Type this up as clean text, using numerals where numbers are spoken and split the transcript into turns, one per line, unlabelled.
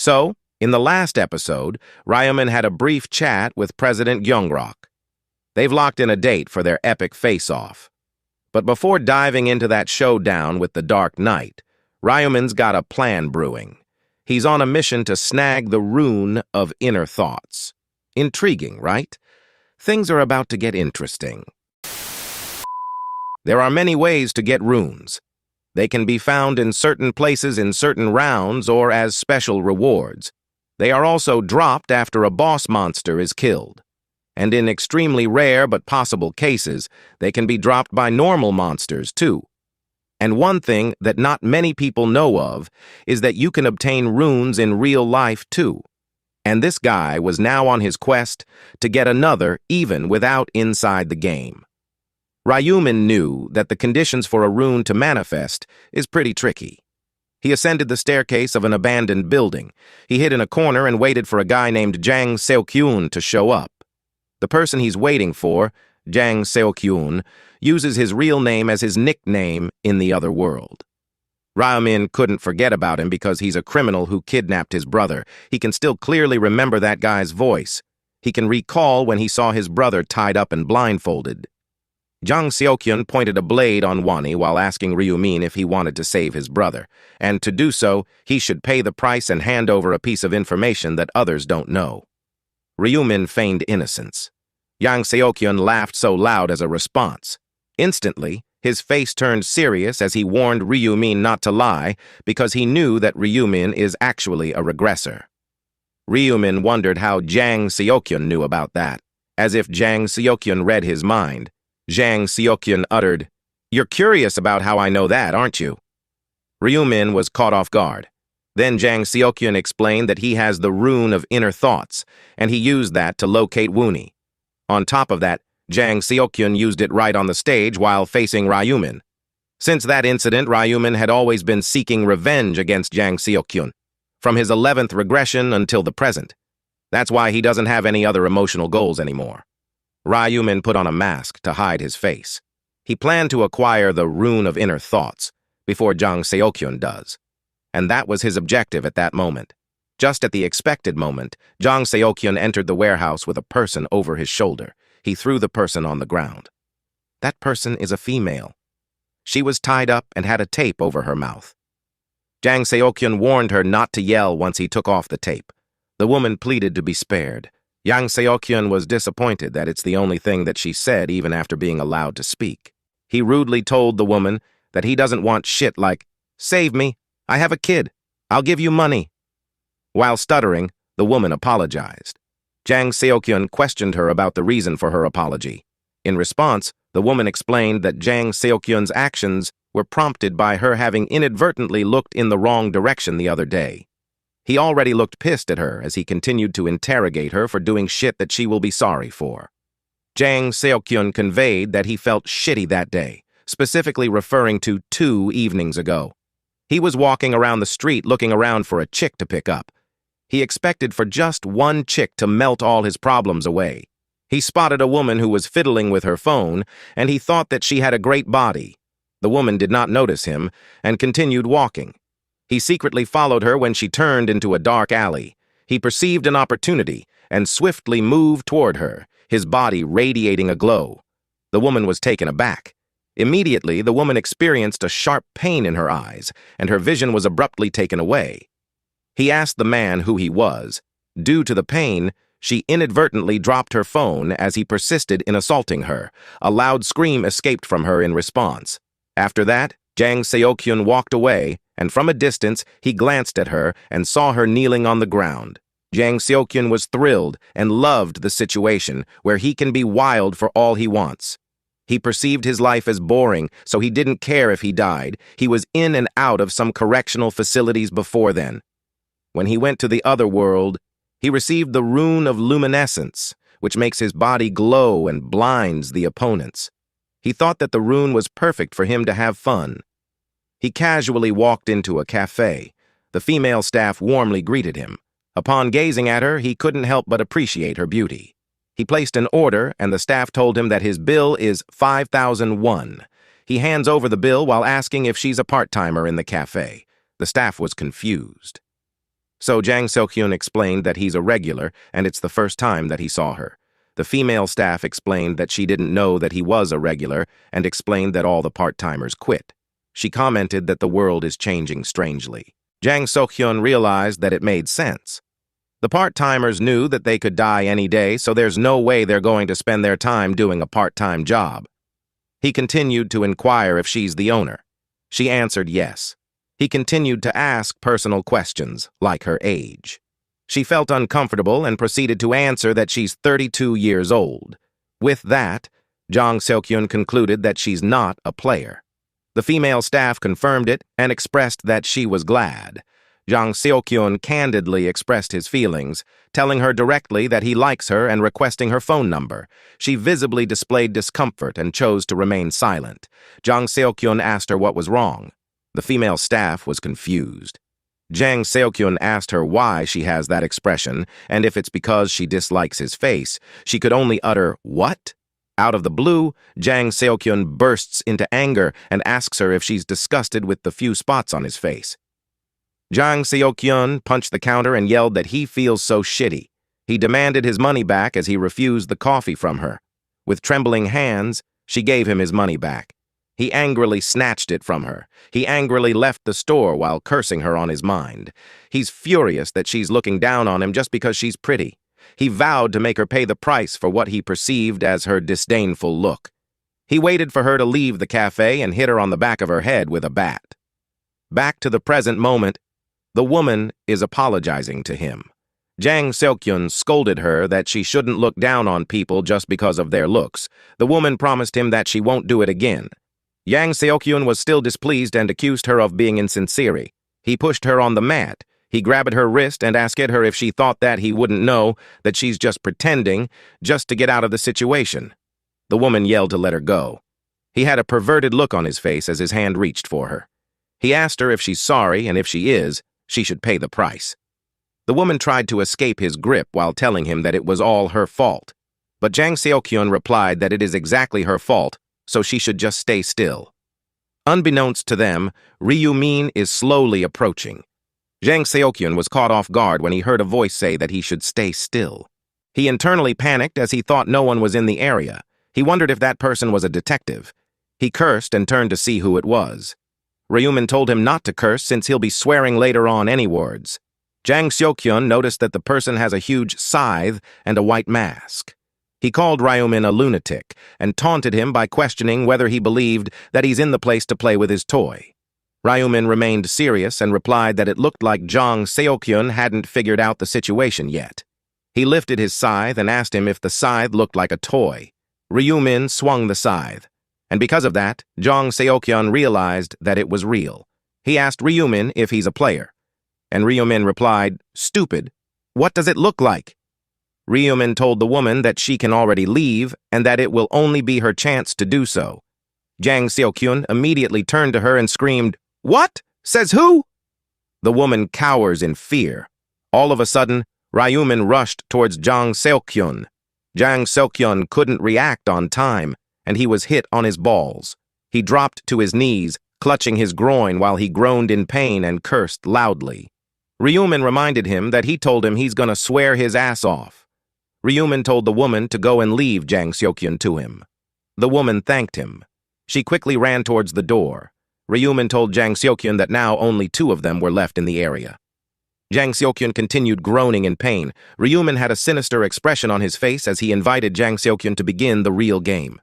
So, in the last episode, Ryumin had a brief chat with President Gyeongrok. They've locked in a date for their epic face-off. But before diving into that showdown with the Dark Knight, Ryumin's got a plan brewing. He's on a mission to snag the rune of inner thoughts. Intriguing, right? Things are about to get interesting. There are many ways to get runes. They can be found in certain places in certain rounds or as special rewards. They are also dropped after a boss monster is killed. And in extremely rare but possible cases, they can be dropped by normal monsters too. And one thing that not many people know of is that you can obtain runes in real life too. And this guy was now on his quest to get another even without inside the game. Ryumin knew that the conditions for a rune to manifest is pretty tricky. He ascended the staircase of an abandoned building. He hid in a corner and waited for a guy named Jang Seun to show up. The person he's waiting for, Jang Seun, uses his real name as his nickname in the other world. Ryumin couldn't forget about him because he's a criminal who kidnapped his brother. He can still clearly remember that guy's voice. He can recall when he saw his brother tied up and blindfolded. Jang Seun pointed a blade on Wani while asking Ryumin if he wanted to save his brother, and to do so, he should pay the price and hand over a piece of information that others don't know. Ryumin feigned innocence. Jang Seun laughed so loud as a response. Instantly, his face turned serious as he warned Ryumin not to lie because he knew that Ryumin is actually a regressor. Ryumin wondered how Jang Seun knew about that, as if Jang Seun read his mind. Jang Seun uttered, "You're curious about how I know that, aren't you?" Ryumin was caught off guard. Then Jang Seun explained that he has the rune of inner thoughts, and he used that to locate Woonie. On top of that, Jang Seun used it right on the stage while facing Ryumin. Since that incident, Ryumin had always been seeking revenge against Jang Seun, from his 11th regression until the present. That's why he doesn't have any other emotional goals anymore. Ryumin put on a mask to hide his face. He planned to acquire the rune of inner thoughts before Jang Seun does. And that was his objective at that moment. Just at the expected moment, Jang Seun entered the warehouse with a person over his shoulder. He threw the person on the ground. That person is a female. She was tied up and had a tape over her mouth. Jang Seun warned her not to yell once he took off the tape. The woman pleaded to be spared. Jang Seun was disappointed that it's the only thing that she said even after being allowed to speak. He rudely told the woman that he doesn't want shit like, "Save me, I have a kid, I'll give you money." While stuttering, the woman apologized. Jang Seun questioned her about the reason for her apology. In response, the woman explained that Jang Seun's actions were prompted by her having inadvertently looked in the wrong direction the other day. He already looked pissed at her as he continued to interrogate her for doing shit that she will be sorry for. Jang Seun conveyed that he felt shitty that day, specifically referring to 2 evenings ago. He was walking around the street looking around for a chick to pick up. He expected for just one chick to melt all his problems away. He spotted a woman who was fiddling with her phone, and he thought that she had a great body. The woman did not notice him and continued walking. He secretly followed her when she turned into a dark alley. He perceived an opportunity and swiftly moved toward her, his body radiating a glow. The woman was taken aback. Immediately, the woman experienced a sharp pain in her eyes, and her vision was abruptly taken away. He asked the man who he was. Due to the pain, she inadvertently dropped her phone as he persisted in assaulting her. A loud scream escaped from her in response. After that, Jang Seun walked away, and from a distance, he glanced at her and saw her kneeling on the ground. Jang Seun was thrilled and loved the situation where he can be wild for all he wants. He perceived his life as boring, so he didn't care if he died. He was in and out of some correctional facilities before then. When he went to the other world, he received the rune of luminescence, which makes his body glow and blinds the opponents. He thought that the rune was perfect for him to have fun. He casually walked into a cafe. The female staff warmly greeted him. Upon gazing at her, he couldn't help but appreciate her beauty. He placed an order, and the staff told him that his bill is 5,001. He hands over the bill while asking if she's a part-timer in the cafe. The staff was confused. So Jang Seun explained that he's a regular and it's the first time that he saw her. The female staff explained that she didn't know that he was a regular and explained that all the part-timers quit. She commented that the world is changing strangely. Jang Seun realized that it made sense. The part-timers knew that they could die any day, so there's no way they're going to spend their time doing a part-time job. He continued to inquire if she's the owner. She answered yes. He continued to ask personal questions, like her age. She felt uncomfortable and proceeded to answer that she's 32 years old. With that, Jang Seun concluded that she's not a player. The female staff confirmed it and expressed that she was glad. Jang Seun candidly expressed his feelings, telling her directly that he likes her and requesting her phone number. She visibly displayed discomfort and chose to remain silent. Jang Seun asked her what was wrong. The female staff was confused. Jang Seun asked her why she has that expression, and if it's because she dislikes his face. She could only utter, "What?" Out of the blue, Jang Seun bursts into anger and asks her if she's disgusted with the few spots on his face. Jang Seun punched the counter and yelled that he feels so shitty. He demanded his money back as he refused the coffee from her. With trembling hands, she gave him his money back. He angrily snatched it from her. He angrily left the store while cursing her on his mind. He's furious that she's looking down on him just because she's pretty. He vowed to make her pay the price for what he perceived as her disdainful look. He waited for her to leave the cafe and hit her on the back of her head with a bat. Back to the present moment, the woman is apologizing to him. Jang Seun scolded her that she shouldn't look down on people just because of their looks. The woman promised him that she won't do it again. Jang Seun was still displeased and accused her of being insincere. He pushed her on the mat. He grabbed her wrist and asked her if she thought that he wouldn't know, that she's just pretending, just to get out of the situation. The woman yelled to let her go. He had a perverted look on his face as his hand reached for her. He asked her if she's sorry, and if she is, she should pay the price. The woman tried to escape his grip while telling him that it was all her fault. But Jang Seun replied that it is exactly her fault, so she should just stay still. Unbeknownst to them, Ryumin is slowly approaching. Jang Seun was caught off guard when he heard a voice say that he should stay still. He internally panicked as he thought no one was in the area. He wondered if that person was a detective. He cursed and turned to see who it was. Ryumin told him not to curse since he'll be swearing later on any words. Jang Seun noticed that the person has a huge scythe and a white mask. He called Ryumin a lunatic and taunted him by questioning whether he believed that he's in the place to play with his toy. Ryumin remained serious and replied that it looked like Jang Seun hadn't figured out the situation yet. He lifted his scythe and asked him if the scythe looked like a toy. Ryumin swung the scythe, and because of that, Jang Seun realized that it was real. He asked Ryumin if he's a player, and Ryumin replied, "Stupid, what does it look like?" Ryumin told the woman that she can already leave and that it will only be her chance to do so. Jang Seun immediately turned to her and screamed, "What? Says who?" The woman cowers in fear. All of a sudden, Ryumin rushed towards Jang Seun. Jang Seun couldn't react on time, and he was hit on his balls. He dropped to his knees, clutching his groin while he groaned in pain and cursed loudly. Ryumin reminded him that he told him he's gonna swear his ass off. Ryumin told the woman to go and leave Jang Seun to him. The woman thanked him. She quickly ran towards the door. Ryumin told Jang Seun that now only 2 of them were left in the area. Jang Seun continued groaning in pain. Ryumin had a sinister expression on his face as he invited Jang Seun to begin the real game.